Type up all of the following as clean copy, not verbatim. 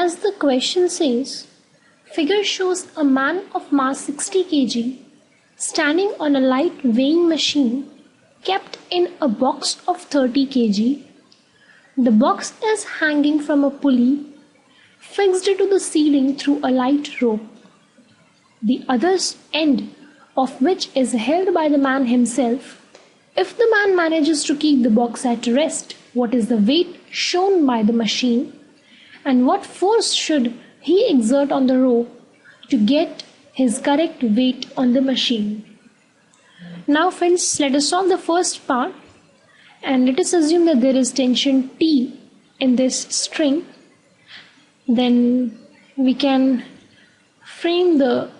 As the question says, figure shows a man of mass 60 kg standing on a light weighing machine kept in a box of 30 kg. The box is hanging from a pulley fixed to the ceiling through a light rope, the other end of which is held by the man himself. If the man manages to keep the box at rest, what is the weight shown by the machine, and what force should he exert on the rope to get his correct weight on the machine? Now friends, let us solve the first part, and let us assume that there is tension T in this string. Then we can frame the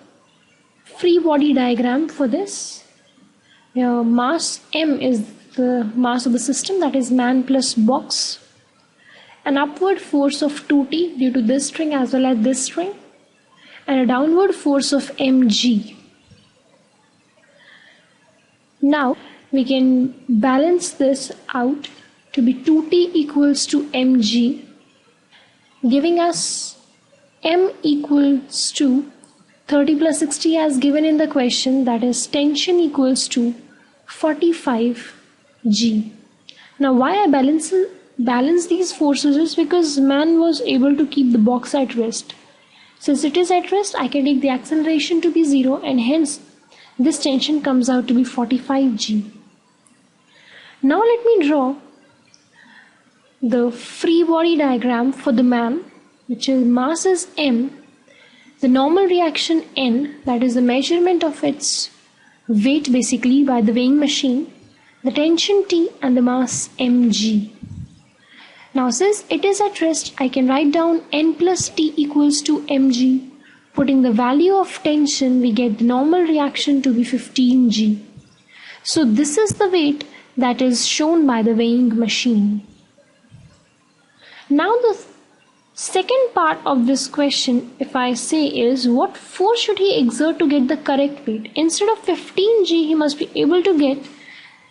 free body diagram for this. Mass M is the mass of the system, that is man plus box. An upward force of 2T due to this string as well as this string, and a downward force of mg. Now we can balance this out to be 2T equals to mg, giving us M equals to 30 plus 60 as given in the question, that is tension equals to 45 G. Now why I balance these forces is because man was able to keep the box at rest. Since it is at rest, I can take the acceleration to be 0, and hence this tension comes out to be 45 G. Now let me draw the free body diagram for the man, which is mass is M, the normal reaction N, that is the measurement of its weight basically by the weighing machine, the tension T, and the mass mg. Now since it is at rest, I can write down N plus T equals to mg. Putting the value of tension, we get the normal reaction to be 15 G. So this is the weight that is shown by the weighing machine. Now the second part of this question, if I say, is what force should he exert to get the correct weight? Instead of 15 G, he must be able to get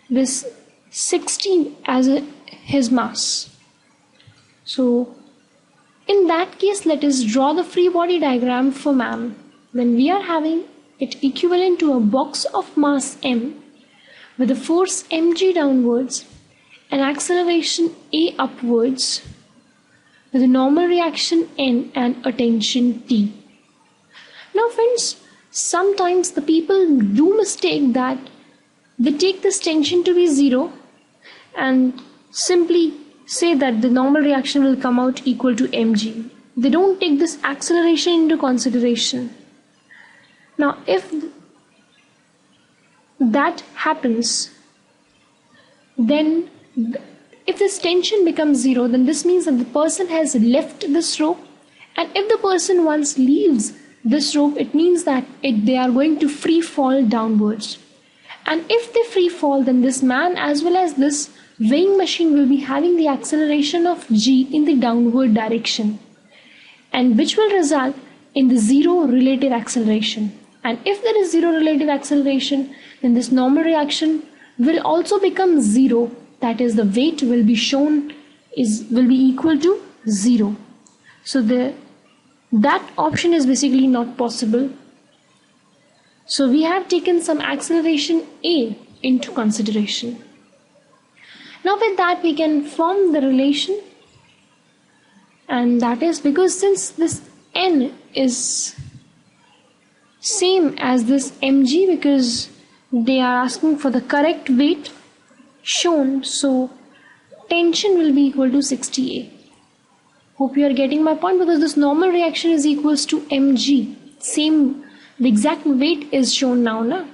this 60 as his mass. So in that case, let us draw the free body diagram for man. When we are having it equivalent to a box of mass M with a force mg downwards, an acceleration A upwards, with a normal reaction N and a tension T. Now friends, sometimes the people do mistake that they take this tension to be 0 and simply say that the normal reaction will come out equal to mg. They don't take this acceleration into consideration. Now if that happens, then if this tension becomes 0, then this means that the person has left this rope, and if the person once leaves this rope, it means that they are going to free fall downwards. And if they free fall, then this man as well as this weighing machine will be having the acceleration of g in the downward direction, and which will result in the 0 relative acceleration. And if there is 0 relative acceleration, then this normal reaction will also become 0. That is, the weight will be shown will be equal to 0. So that option is basically not possible. So we have taken some acceleration A into consideration. Now with that we can form the relation, and that is because since this N is same as this mg, because they are asking for the correct weight shown, so tension will be equal to 60A. Hope you are getting my point, because this normal reaction is equals to mg. Same, the exact weight is shown now.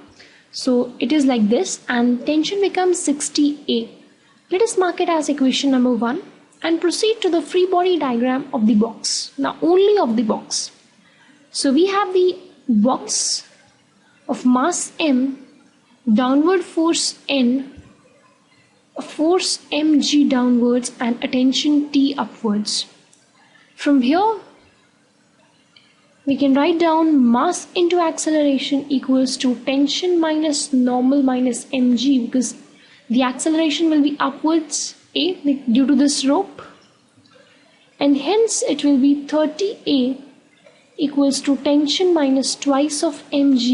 So it is like this, and tension becomes 60A. Let us mark it as equation number 1 and proceed to the free body diagram of the box. Now only of the box. So we have the box of mass M, downward force N, a force mg downwards, and a tension T upwards. From here we can write down mass into acceleration equals to tension minus normal minus mg, because the acceleration will be upwards A due to this rope, and hence it will be 30A equals to tension minus twice of mg,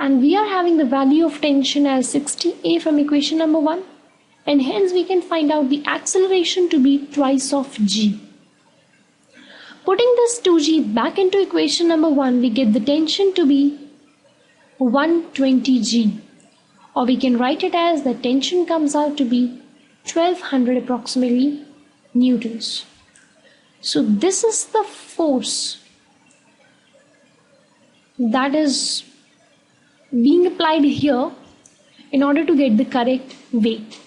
and we are having the value of tension as 60A from equation number 1, and hence we can find out the acceleration to be twice of g. Putting this 2g back into equation number 1, we get the tension to be 120g, or we can write it as the tension comes out to be 1200 approximately newtons. So this is the force that is being applied here in order to get the correct weight.